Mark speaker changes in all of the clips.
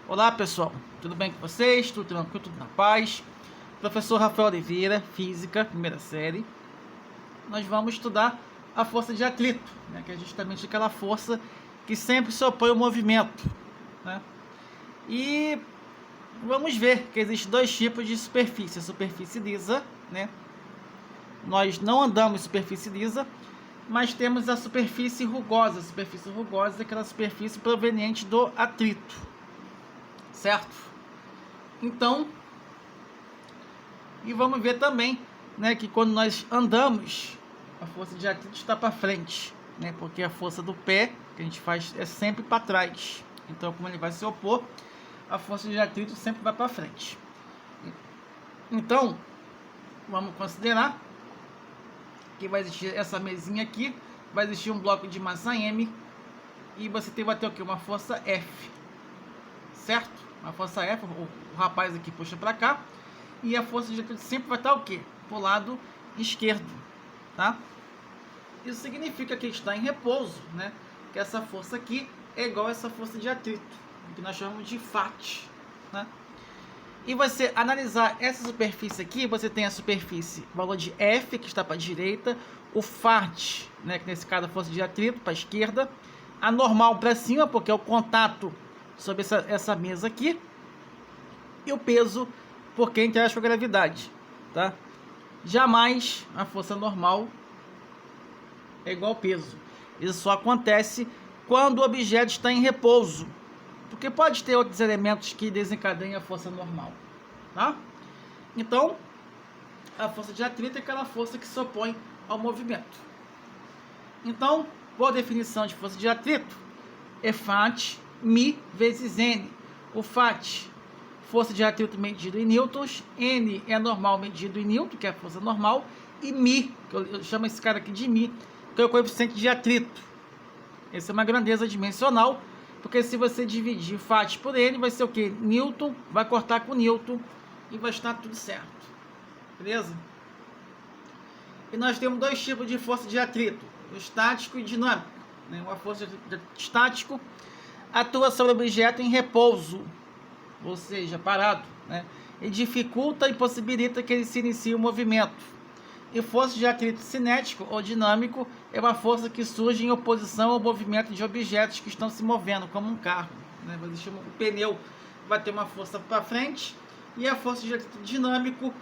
Speaker 1: Olá pessoal, tudo bem com vocês? Tudo tranquilo, tudo na paz? Professor Rafael Oliveira, Física, primeira série. Nós vamos estudar a força de atrito, né, que é justamente aquela força que sempre se opõe ao movimento, né? E vamos ver que existem dois tipos de superfície: a superfície lisa, né? Nós não andamos em superfície lisa, mas temos a superfície rugosa. A superfície rugosa é aquela superfície proveniente do atrito, certo? Então, e vamos ver também, né, que quando nós andamos, a força de atrito está para frente, né, porque a força do pé que a gente faz é sempre para trás. Então, como ele vai se opor, a força de atrito sempre vai para frente. Então, vamos considerar que vai existir essa mesinha aqui, vai existir um bloco de massa M e você vai ter o que? Uma força F, certo? Uma força F, o rapaz aqui puxa para cá, e a força de atrito sempre vai estar o quê? Pro lado esquerdo, tá? Isso significa que está em repouso, né? Que essa força aqui é igual a essa força de atrito, que nós chamamos de Fat, né? E você analisar essa superfície aqui, você tem a superfície, valor de F, que está para a direita, o Fat, né, que nesse caso a força de atrito, para a esquerda, a normal para cima, porque é o contato sobre essa mesa aqui, e o peso, porque interage com a gravidade, tá? Jamais a força normal é igual ao peso. Isso só acontece quando o objeto está em repouso, porque pode ter outros elementos que desencadeiem a força normal, tá? Então, a força de atrito é aquela força que se opõe ao movimento. Então, por definição de força de atrito, é Fat Mi vezes N. O Fat, força de atrito medido em newtons, N é normal medido em newton, que é a força normal, e Mi, que eu chamo esse cara aqui de Mi, que é o coeficiente de atrito. Essa é uma grandeza dimensional, porque se você dividir Fat por N, vai ser o que? Newton, vai cortar com Newton e vai estar tudo certo. Beleza? E nós temos dois tipos de força de atrito: o estático e dinâmico. Uma força de estático atua sobre o objeto em repouso, ou seja, parado, né? E dificulta e impossibilita que ele se inicie o movimento. E força de atrito cinético ou dinâmico é uma força que surge em oposição ao movimento de objetos que estão se movendo, como um carro, né? O pneu vai ter uma força para frente, e a força de atrito dinâmico,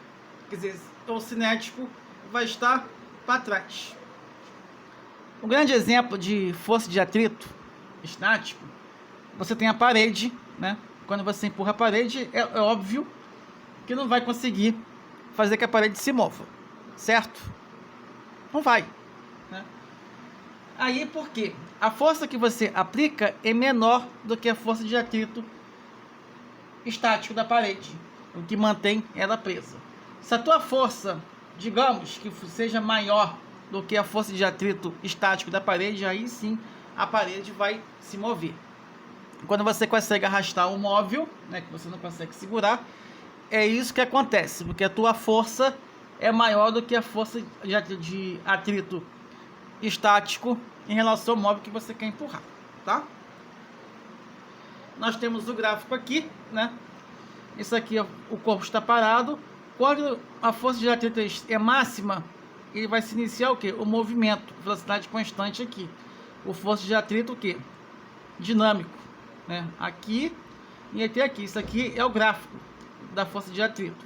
Speaker 1: quer dizer, ou cinético, vai estar para trás. Um grande exemplo de força de atrito estático, você tem a parede, né? Quando você empurra a parede, é óbvio que não vai conseguir fazer que a parede se mova, certo? Não vai, né? Aí por quê? A força que você aplica é menor do que a força de atrito estático da parede, o que mantém ela presa. Se a tua força, digamos, que seja maior do que a força de atrito estático da parede, aí sim a parede vai se mover. Quando você consegue arrastar um móvel, né, que você não consegue segurar, é isso que acontece, porque a tua força é maior do que a força de atrito estático em relação ao móvel que você quer empurrar, tá? Nós temos o gráfico aqui, né? Isso aqui, o corpo está parado. Quando a força de atrito é máxima, ele vai se iniciar o quê? O movimento, velocidade constante aqui. O força de atrito o quê? Dinâmico, né? Aqui e até aqui. Isso aqui é o gráfico da força de atrito.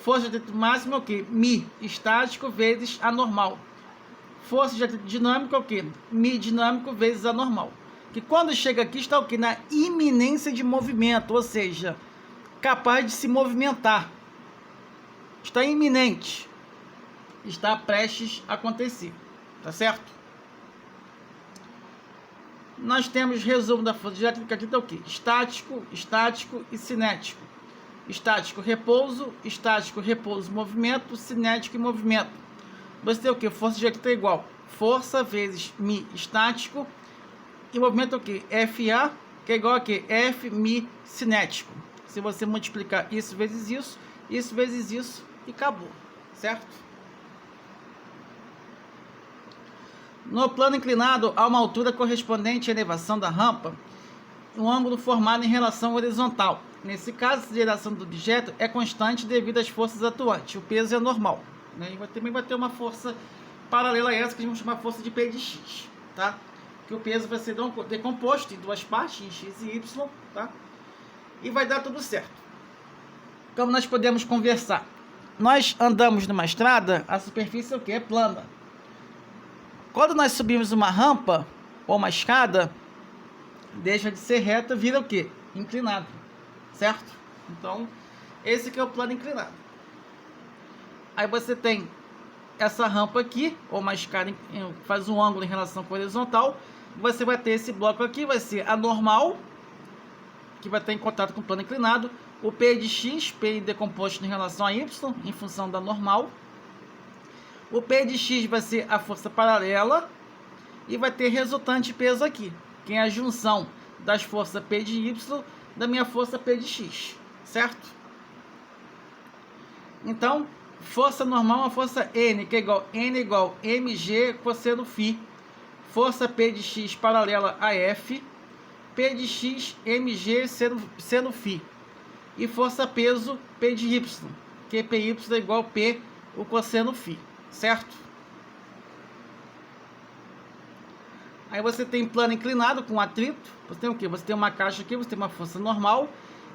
Speaker 1: Força de atrito máxima é o quê? Mi estático vezes a normal. Força de atrito dinâmico é o quê? Mi dinâmico vezes a normal. Que quando chega aqui está o quê? Na iminência de movimento, ou seja, capaz de se movimentar. Está iminente. Está prestes a acontecer. Tá certo? Nós temos resumo da força de atrito, que aqui está o quê? Estático, estático e cinético. Estático, repouso, movimento, cinético e movimento. Você tem o que? Força de atrito é igual força vezes Mi estático, e movimento é o que? FA, que é igual a que? F Mi cinético. Se você multiplicar isso vezes isso vezes isso, e acabou, certo? No plano inclinado a uma altura correspondente à elevação da rampa, um ângulo formado em relação horizontal. Nesse caso, a aceleração do objeto é constante devido às forças atuantes. O peso é normal, né? E também vai ter uma força paralela a essa que a gente vai chamar força de P de X, tá? Que o peso vai ser decomposto em duas partes, em X e Y, tá? E vai dar tudo certo. Como nós podemos conversar? Nós andamos numa estrada, a superfície é o quê? É plana. Quando nós subimos uma rampa ou uma escada, deixa de ser reta, vira o quê? Inclinado, certo? Então, esse aqui é o plano inclinado. Aí você tem essa rampa aqui, ou uma escada faz um ângulo em relação com a horizontal. Você vai ter esse bloco aqui, vai ser a normal, que vai estar em contato com o plano inclinado. O P de X, P decomposto em relação a Y, em função da normal. O P de X vai ser a força paralela. E vai ter resultante peso aqui, que é a junção das forças P de Y da minha força P de X, certo? Então, força normal é uma força N, que é igual mg cosseno φ. Força P de X paralela a F, P de X mg seno φ. E força peso P de Y, que PY é igual P o cosseno φ, certo? Aí você tem plano inclinado com atrito. Você tem o quê? Você tem uma caixa aqui, você tem uma força normal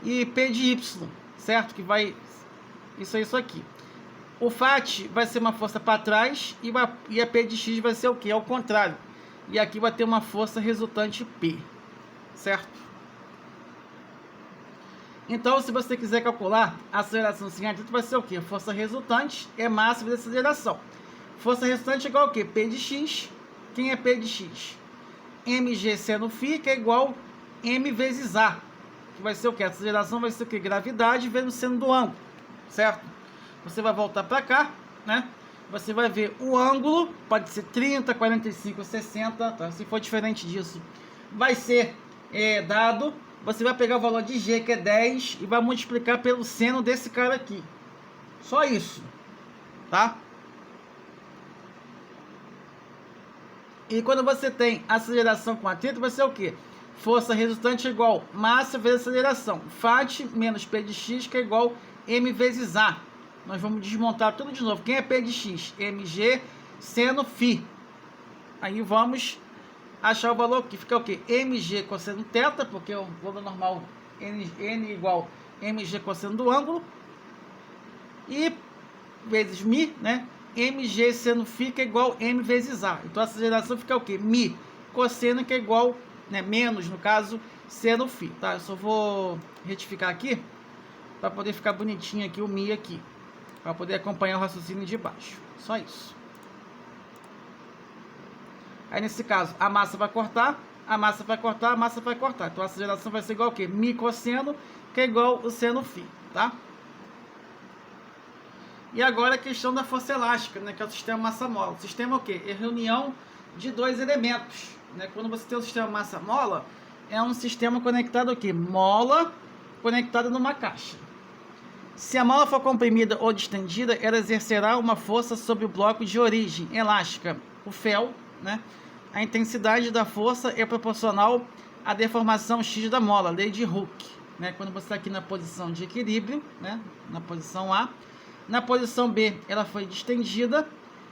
Speaker 1: e P de Y, certo? Que vai... Isso aqui. O FAT vai ser uma força para trás e a P de X vai ser o quê? Ao contrário. E aqui vai ter uma força resultante P, certo? Então, se você quiser calcular a aceleração sem atrito, vai ser o quê? Força resultante é máxima da aceleração. Força resultante é igual ao quê? P de X. Quem é P de X? mg seno φ, que é igual m vezes a, que vai ser o que? A aceleração vai ser o que? Gravidade vezes o seno do ângulo, certo? Você vai voltar para cá, né? Você vai ver o ângulo, pode ser 30, 45, 60, tá? Se for diferente disso, vai ser dado. Você vai pegar o valor de G, que é 10, e vai multiplicar pelo seno desse cara aqui. Só isso, tá? E quando você tem aceleração com atrito, vai ser o quê? Força resultante é igual massa vezes aceleração. FAT menos P de X, que é igual M vezes A. Nós vamos desmontar tudo de novo. Quem é P de X? mg seno φ. Aí vamos achar o valor que fica o quê? mg cosseno θ, porque o valor normal n igual mg cosseno do ângulo. E vezes mi, né? mg seno φ, que é igual m vezes a. Então a aceleração fica o quê? Mi cosseno, que é igual, né, menos, no caso, seno φ, tá? Eu só vou retificar aqui para poder ficar bonitinho aqui o mi aqui, para poder acompanhar o raciocínio de baixo. Só isso. Aí nesse caso a massa vai cortar, a massa vai cortar, a massa vai cortar. Então a aceleração vai ser igual ao quê? Mi cosseno, que é igual o seno φ, tá? E agora a questão da força elástica, né, que é o sistema massa-mola. O sistema é o quê? É a reunião de dois elementos, né? Quando você tem o sistema massa-mola, é um sistema conectado ao quê? Mola conectada numa caixa. Se a mola for comprimida ou distendida, ela exercerá uma força sobre o bloco de origem elástica, o fel, né? A intensidade da força é proporcional à deformação X da mola, lei de Hooke, né? Quando você está aqui na posição de equilíbrio, né? Na posição A. Na posição B, ela foi distendida.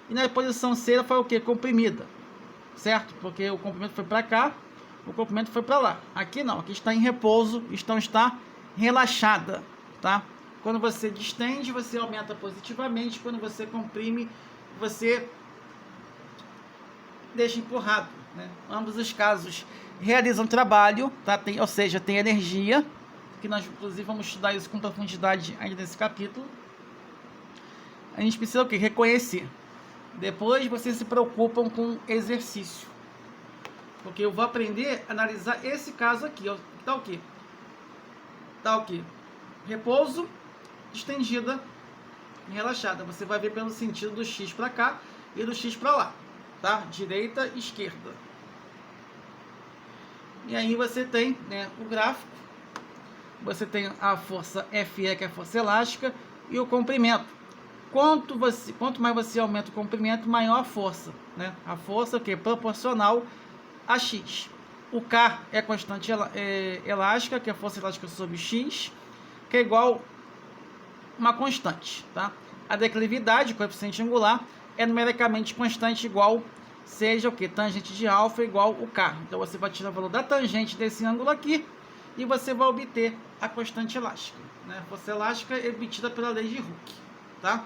Speaker 1: E na posição C, ela foi o quê? Comprimida. Certo? Porque o comprimento foi para cá, o comprimento foi para lá. Aqui não, aqui está em repouso, então está relaxada, tá? Quando você distende, você aumenta positivamente. Quando você comprime, você deixa empurrado, né? Ambos os casos realizam trabalho, tá? Ou seja, tem energia, que nós inclusive vamos estudar isso com profundidade ainda nesse capítulo. A gente precisa o quê? Reconhecer. Depois vocês se preocupam com exercício. Porque eu vou aprender a analisar esse caso aqui. Ó. Tá o quê? Tá o quê? Repouso, distendida e relaxada. Você vai ver pelo sentido do X para cá e do X para lá. Tá? Direita e esquerda. E aí você tem, né, o gráfico. Você tem a força FE, que é a força elástica, e o comprimento. Quanto mais você aumenta o comprimento, maior a força, né? A força que é proporcional a X. O K é a constante elástica, que é a força elástica sobre x, que é igual uma constante, tá? A declividade, coeficiente angular, é numericamente constante igual, seja o que? Tangente de alfa igual o K. Então você vai tirar o valor da tangente desse ângulo aqui e você vai obter a constante elástica, né? A força elástica é obtida pela lei de Hooke, tá?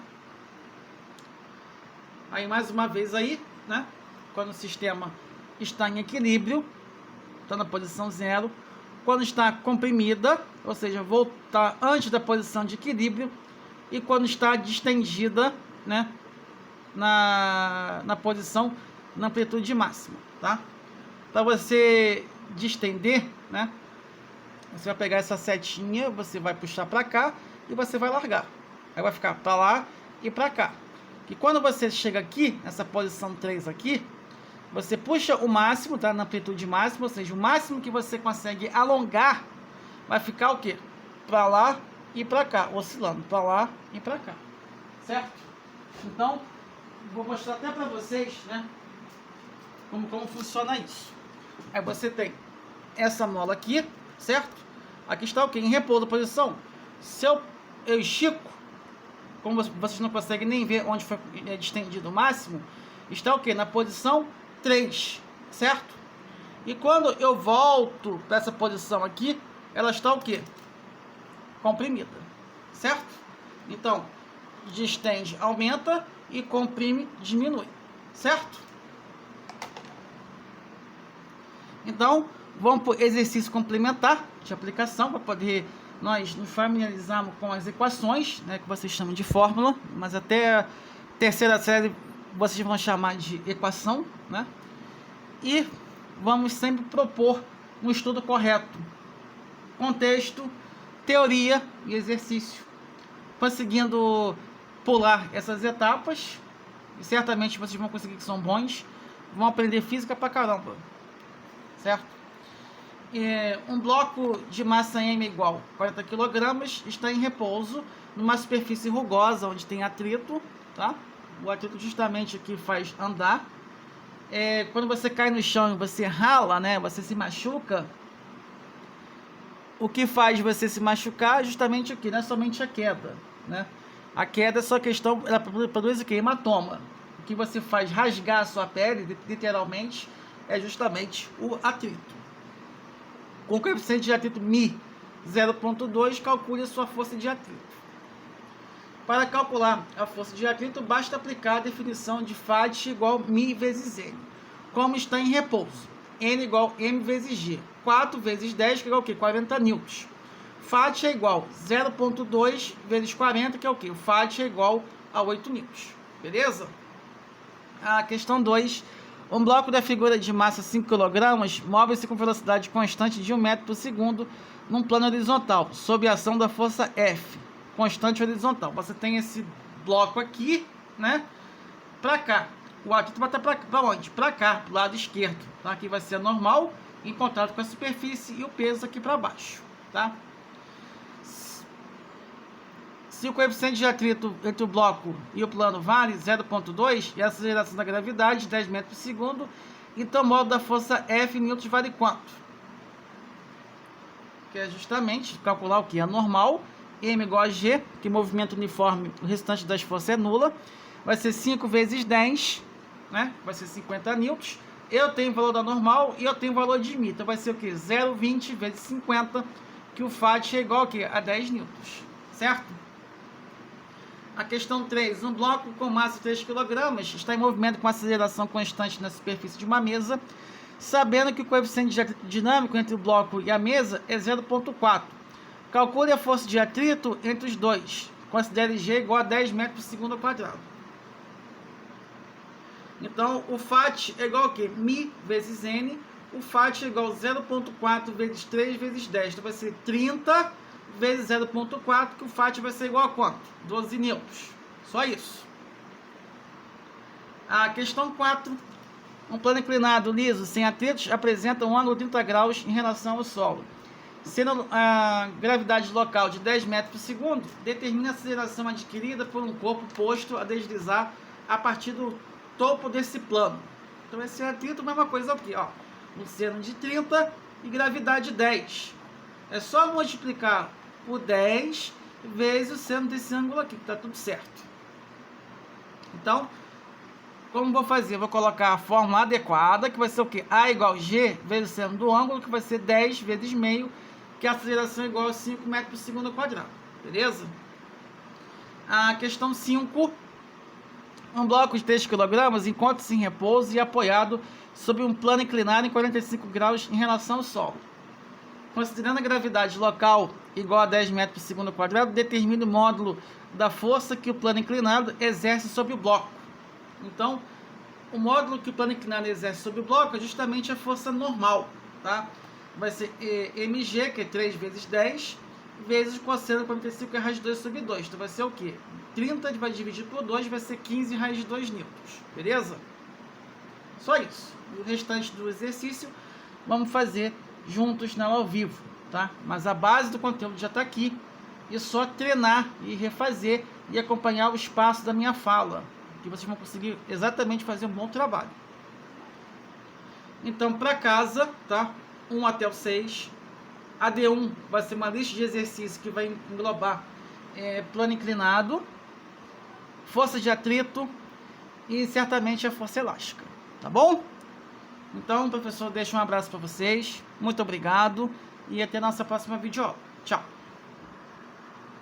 Speaker 1: Aí mais uma vez aí, né? Quando o sistema está em equilíbrio, está na posição zero, quando está comprimida, ou seja, voltar antes da posição de equilíbrio, e quando está distendida, né, na posição na amplitude máxima, tá? Para você distender, né, você vai pegar essa setinha, você vai puxar para cá e você vai largar. Aí vai ficar para lá e para cá. E quando você chega aqui, nessa posição 3 aqui, você puxa o máximo, tá? Na amplitude máxima, ou seja, o máximo que você consegue alongar vai ficar o quê? Para lá e para cá, oscilando para lá e para cá, certo? Então, vou mostrar até para vocês, né? Como funciona isso. Aí você tem essa mola aqui, certo? Aqui está o quê? Em repouso, posição. Se eu estico, como vocês não conseguem nem ver onde foi distendido o máximo, está o quê? Na posição 3, certo? E quando eu volto para essa posição aqui, ela está o quê? Comprimida, certo? Então, distende, aumenta, e comprime, diminui, certo? Então, vamos para o exercício complementar de aplicação, para poder nós nos familiarizarmos com as equações, né, que vocês chamam de fórmula, mas até a terceira série vocês vão chamar de equação, né? E vamos sempre propor um estudo correto. Contexto, teoria e exercício. Conseguindo pular essas etapas, e certamente vocês vão conseguir que são bons, vão aprender física pra caramba, certo? Um bloco de massa M igual 40 kg está em repouso numa superfície rugosa onde tem atrito, tá? O atrito justamente aqui faz andar. Quando você cai no chão e você rala, né? Você se machuca. O que faz você se machucar é justamente aqui, não é somente a queda, né? A queda é só questão, ela produz o que? Hematoma. O que você faz rasgar a sua pele, literalmente, é justamente o atrito. Com o coeficiente de atrito Mi 0,2, calcule a sua força de atrito. Para calcular a força de atrito, basta aplicar a definição de FAT igual Mi vezes N. Como está em repouso, N igual M vezes G. 4 vezes 10, que é o quê? 40 newtons. FAT é igual 0,2 vezes 40, que é o quê? O FAT é igual a 8 newtons. Beleza? A questão 2. Um bloco da figura de massa 5 kg move-se com velocidade constante de 1 metro por segundo num plano horizontal, sob a ação da força F, constante horizontal. Você tem esse bloco aqui, né? Para cá. O atrito vai estar para onde? Para cá, para o lado esquerdo. Tá? Aqui vai ser normal, em contato com a superfície, e o peso aqui para baixo, tá? Se o coeficiente de atrito entre o bloco e o plano vale 0,2 e a aceleração da gravidade 10 metros por segundo, então o modo da força F em newtons vale quanto? Que é justamente calcular o que? A normal, M igual a G, que movimento uniforme, o restante das forças é nula, vai ser 5 vezes 10, né? Vai ser 50 newtons. Eu tenho o valor da normal e eu tenho o valor de Mi, então vai ser o que? 0,20 vezes 50, que o FAT é igual a quê? A 10 newtons, certo? A questão 3. Um bloco com massa de 3 kg está em movimento com aceleração constante na superfície de uma mesa, sabendo que o coeficiente de atrito dinâmico entre o bloco e a mesa é 0,4. Calcule a força de atrito entre os dois. Considere G igual a 10 metros por segundo ao quadrado. Então, o FAT é igual a quê? Mi vezes N. O FAT é igual a 0,4 vezes 3 vezes 10. Então, vai ser 30 vezes 0,4, que o FAT vai ser igual a quanto? 12 newtons. Só isso. A questão 4. Um plano inclinado liso, sem atritos, apresenta um ângulo de 30 graus em relação ao solo. Sendo a gravidade local de 10 metros por segundo, determina a aceleração adquirida por um corpo posto a deslizar a partir do topo desse plano. Então esse atrito é a mesma coisa aqui, ó. o seno de 30 e gravidade 10. É só multiplicar por 10 vezes o seno desse ângulo aqui, que está tudo certo. Então, como vou fazer? Vou colocar a fórmula adequada, que vai ser o quê? A igual a G vezes o seno do ângulo, que vai ser 10 vezes meio, que a aceleração é igual a 5 metros por segundo ao quadrado. Beleza? A questão 5. Um bloco de 3 kg encontra-se em repouso e apoiado sobre um plano inclinado em 45 graus em relação ao solo. Considerando a gravidade local igual a 10 metros por segundo ao quadrado, determine o módulo da força que o plano inclinado exerce sobre o bloco. Então, o módulo que o plano inclinado exerce sobre o bloco é justamente a força normal, tá? Vai ser mg, que é 3 vezes 10, vezes o cosseno de 45, que é raiz de 2 sobre 2. Então vai ser o quê? 30 vai dividir por 2, vai ser 15 raiz de 2 newtons. Beleza? Só isso. O restante do exercício vamos fazer juntos na aula ao vivo, tá? Mas a base do conteúdo já está aqui. E só treinar e refazer e acompanhar o espaço da minha fala, que vocês vão conseguir exatamente fazer um bom trabalho. Então, para casa, tá? 1 até o 6. A D1 vai ser uma lista de exercícios que vai englobar plano inclinado, força de atrito e certamente a força elástica. Tá bom? Então, professor, deixa um abraço para vocês. Muito obrigado e até a nossa próxima videoaula. Tchau!